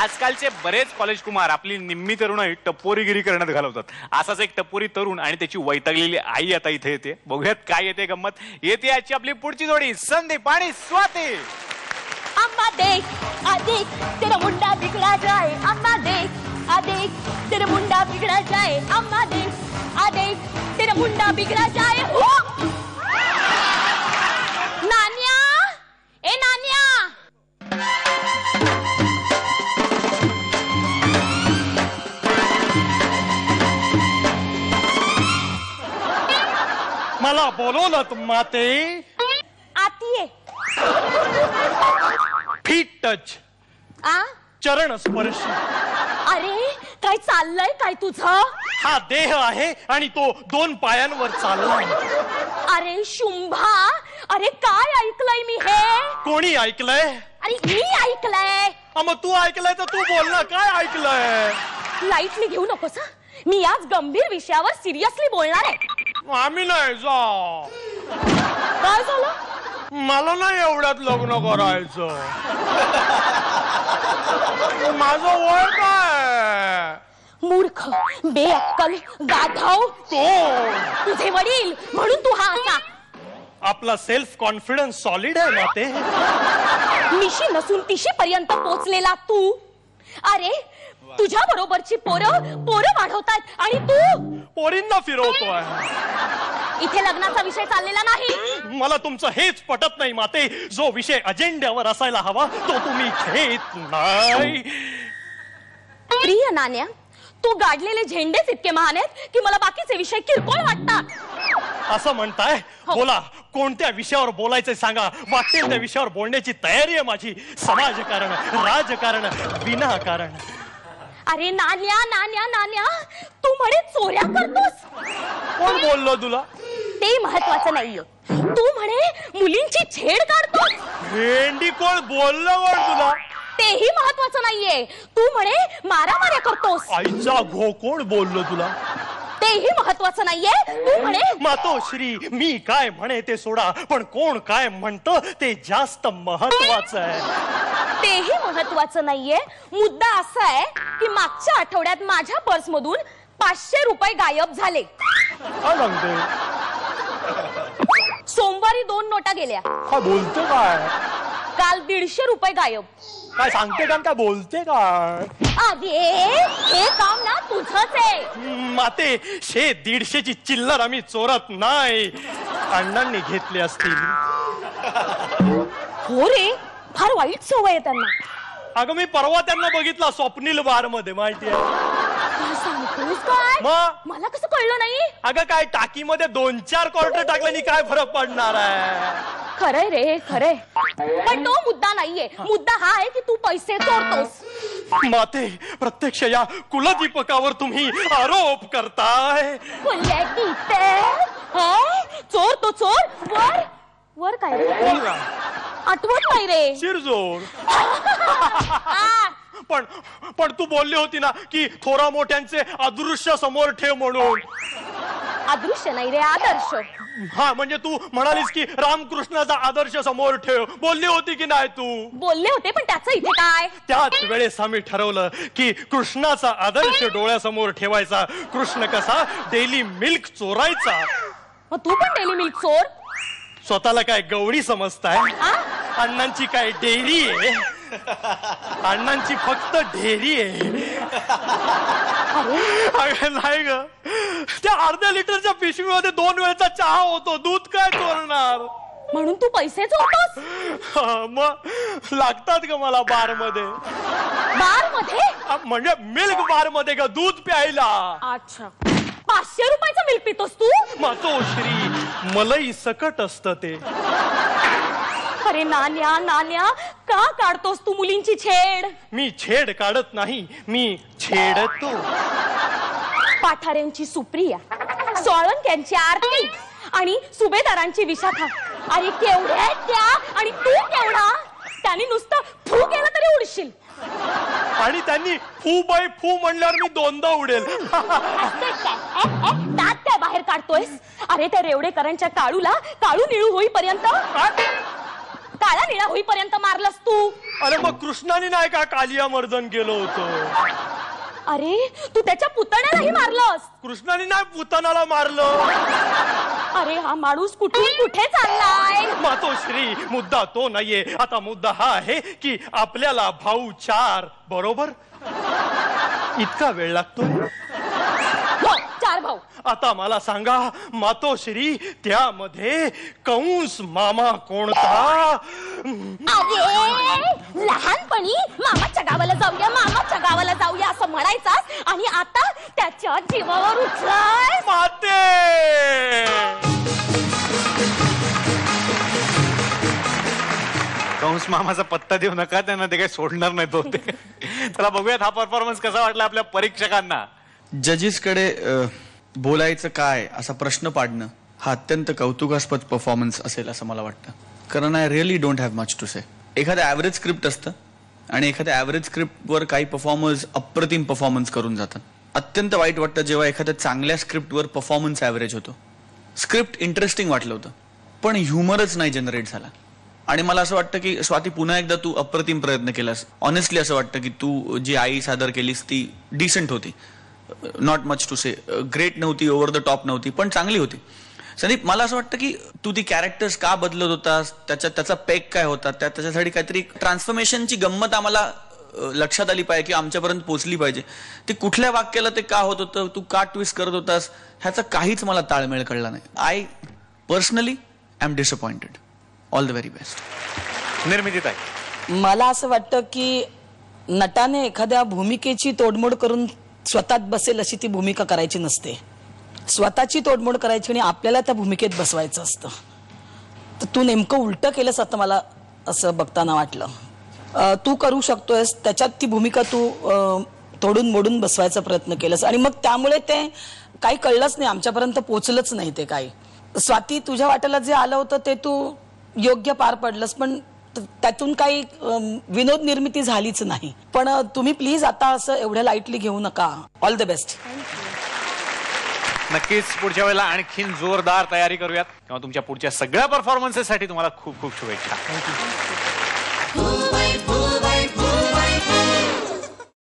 आजकालचे बरेच कॉलेज कुमार आपली निम्मी तरुणाई टपोरीगिरी करण्यात घालवतात. असाच एक टपोरी तरुण आणि त्याची वैतागलेली आई आता इथे येते. बघूयात काय येते गंमत. येते आजची आपली पुढची जोडी संदीप आणि स्वाती. अम्मा देख आदेख तेरा मुंडा बिगड़ा जाए. अम्मा देख आदेख तेरा मुंडा बिगड़ा जाए. अम्मा देख आदेख तेरा मुंडा बिगड़ा जाए. नान्या ए नान्या. मला बोलवलं माते. आतीये. Feet touch. चरण स्पर्श. अरे काय चाललंय काय तुझं. हा देह आहे आणि तो 2 पायांवर चाललाय. अरे शुंभा. अरे काय ऐकलंय मी हे. कोणी ऐकलंय. अरे मी ऐकलंय. मग तू ऐकलंय तर तू बोल ना. काय ऐकलंय. लाईटली घेऊ नकोस. मी आज गंभीर विषयावर सिरियसली बोलणार आहे. आम्ही नाही जा. काय झालं. मला नाही एवढ्यात लग्न करायचं. माझं वय काय. मूर्ख बेअक्कल गाढव. तुझे वडील म्हणून तू हा असा. आपला सेल्फ कॉन्फिडन्स सॉलिड आहे माते. मिशी नसून तिशी पर्यंत पोचलेला तू. अरे तुझ्या बरोबरची पोरं वाढवतात आणि तू पोरींना फिरवतोय. इथे लग्नाचा विषय चाललेला नाही. मला तुमचं हेच पटत नाही माते. जो विषय अजेंड्यावर असायला हवा तो तुम्ही घेत नाही. प्रिय नान्या, तू गाडलेले झेंडेच इतके महान आहेत की मला बाकीचे विषय किरकोळ वाटतात. असं म्हणताय. बोला कोणत्या विषयावर बोलायचं सांगा. वाटेल त्या विषयावर बोलण्याची तयारी आहे माझी. समाजकारण राजकारण विनाकारण. अरे नान्या नान्या नान्या, तू म्हणे चोऱ्या करतोस. कोण बोललो तुला. ते महत्वाचं नाहीये. तू म्हणे मुलींची छेड काढतोस. भेंडी कोण बोललो कोण तुला. तेही महत्वाचं नाहीये. तू म्हणे मारामाऱ्या करतोस. आईचा घो कोण बोललो तुला. तेही महत्वाचं नाहीये. तू म्हणे मातोश्री मी काय म्हणे ते सोडा, पण कोण काय म्हणतं ते जास्त महत्वाचं आहे. तेही महत्वाचं नाहीये. मुद्दा असा आहे की मागच्या आठवड्यात माझ्या पर्समधून 500 रुपये गायब झाले. काय सांगते. सोमवारी 2 नोटा गेल्या. काय बोलते काय. काल 150 रुपये गायब. काय सांगते का काय बोलते काय. अरे हे काम ना तुझंच आहे. माते 100-150ची चिल्लर आम्ही चोरत नाही. अण्णांनी घेतली असतील. हो रे, फार वाईट सवय आहे त्यांना. अगं मी परवा त्यांना बघितला स्वप्नील बार मध्ये. माहिती आहे सांगतोस काय. मला कसं कळलं नाही. अगं काय टाकीमध्ये 2-4 क्वार्टर टाकल्याने काय फरक पडणार आहे. खरंय रे खरंय. पण तो मुद्दा नाहीये. मुद्दा हा आहे की तू पैसे चोरतोस. माते प्रत्यक्ष या कुलदीपकावर तुम्ही आरोप करताय. चोर तो चोर. वर वर काय रे. आठवत नाही रे. शिरजोर. पण तू बोलली होती ना की थोरा मोठ्यांचे अदृश्य समोर ठेव म्हणून. अदृश्य नाही रे, आदर्श. हा म्हणजे तू म्हणालीस की रामकृष्णाचा आदर्श समोर ठेव. बोलली होती की नाही तू. बोलले होते पण त्याचं इथे काय. त्याच वेळेस आम्ही ठरवलं की कृष्णाचा आदर्श डोळ्यासमोर ठेवायचा. कृष्ण कसा डेली मिल्क चोरायचा. मग तू पण डेली मिल्क चोर. स्वतःला काय गवळी समजताय. अण्णांची काय डेअरी आहे. अण्णांची फक्त ढेरी आहे. नाही ग. त्या अर्ध्या लिटरच्या पिशवीमध्ये 2 वेळचा चहा होतो. दूध काय चोरणार. म्हणून तू पैसे चोरतोस. मग लागतात ग मला बार मध्ये. बार मध्ये म्हणजे मिल्क बार मध्ये ग दूध प्यायला. अच्छा. 500 रुपयाचा मिल्क पितोस तू. मातोश्री मलई सकट असत ते. अरे नान्या नान्या, का काढतोस तू मुलींची छेड. मी छेड काढत नाही, मी छेडतो. पाठाऱ्यांची सुप्रिया, सोळंक्यांची आरती आणि सुभेदारांची विशाखा. अरे केवढ्या आहेत त्या आणि तू केवढा. त्यांनी नुसतं फू केलं तरी उडशील. आणि त्यांनी फू बाय फू म्हणल्यावर मी 2दा उडेल. दात काय बाहेर काढतोयस. अरे त्या रेवडेकरांच्या काळूला काळू निळू होईपर्यंत काळा निळा होईपर्यंत मारलंस तू. अरे मग कृष्णाने नाही का कालिया मर्दन केलं होतं? अरे तू त्याच्या पुतण्यालाही मारलंस. कृष्णाने नाही पुतनाला मारलं. अरे हा माणूस कुठून कुठे चाललाय? मातोश्री, मुद्दा तो नाहीये. आता मुद्दा हा आहे की आपल्याला भाऊ 4 बरोबर. इतका वेळ लागतोय? हो 4 भाऊ. आता मला सांगा मातोश्री, त्यामध्ये कंस मामा कोणता? अरे लहानपणी मामाच्या गावाला जाऊया, मामाच्या गावाला जाऊया असं म्हणायचास आणि आता त्याच्या जीवावर उठलाय. माते कंस मामाचा पत्ता देऊ नका, त्यांना ते काही सोडणार नाही तो. चला बघूयात हा परफॉर्मन्स कसा वाटला आपल्या परीक्षकांना. जजेसकडे बोलायचं काय असा प्रश्न पाडणं हा अत्यंत कौतुकास्पद परफॉर्मन्स असेल असं मला वाटतं. कारण I really don't have much to say. एखादं ॲव्हरेज स्क्रिप्ट असतं आणि एखाद्या ॲव्हरेज स्क्रिप्टवर काही परफॉर्मर्स अप्रतिम परफॉर्मन्स करून जातात. अत्यंत वाईट वाटतं जेव्हा एखाद्या चांगल्या स्क्रिप्टवर परफॉर्मन्स ॲव्हरेज होतो. स्क्रिप्ट इंटरेस्टिंग वाटलं होतं पण ह्युमरच नाही जनरेट झाला. आणि मला असं वाटतं की स्वाती, पुन्हा एकदा तू अप्रतिम प्रयत्न केलास. ऑनेस्टली असं वाटतं की तू जी आई सादर केलीस ती डिसेंट होती. Not much to say. Great नव्हती, ओव्हर द टॉप नव्हती, पण चांगली होती. संदीप, मला असं वाटतं की तू ती कॅरेक्टर्स का बदलत होतास, त्याचा पेक काय होता, त्याच्यासाठी काहीतरी ट्रान्सफॉर्मेशनची गंमत आम्हाला लक्षात आली पाहिजे की आमच्यापर्यंत पोहोचली पाहिजे. ते कुठल्या वाक्याला ते का होत होतं, तू का ट्विस्ट करत होतास, ह्याचा काहीच मला ताळमेळ कळला नाही. I personally I am disappointed. All the very best. निर्मितीत आहे. मला असं वाटतं की नटाने एखाद्या भूमिकेची तोडमोड करून स्वतःत बसेल अशी ती भूमिका करायची नसते. स्वतःची तोडमोड करायची आणि आपल्याला त्या भूमिकेत बसवायचं असतं. तर तू नेमकं उलटं केलंस आता मला असं बघताना वाटलं. तू करू शकतोयस, त्याच्यात ती भूमिका तू तोडून मोडून बसवायचा प्रयत्न केलास आणि मग त्यामुळे ते काही कळलंच नाही, आमच्यापर्यंत पोचलंच नाही ते काही. स्वाती, तुझ्या वाट्याला जे आलं होतं ते तू योग्य पार पडलंस, पण त्यातून काही विनोद निर्मिती झालीच नाही. पण तुम्ही प्लीज आता असं एवढ्या लाईटली घेऊ नका. All the best. नक्कीच पुढच्या वेळेला आणखीन जोरदार तयारी करूयात. किंवा तुमच्या पुढच्या सगळ्या परफॉर्मन्सेससाठी तुम्हाला खूप खूप शुभेच्छा.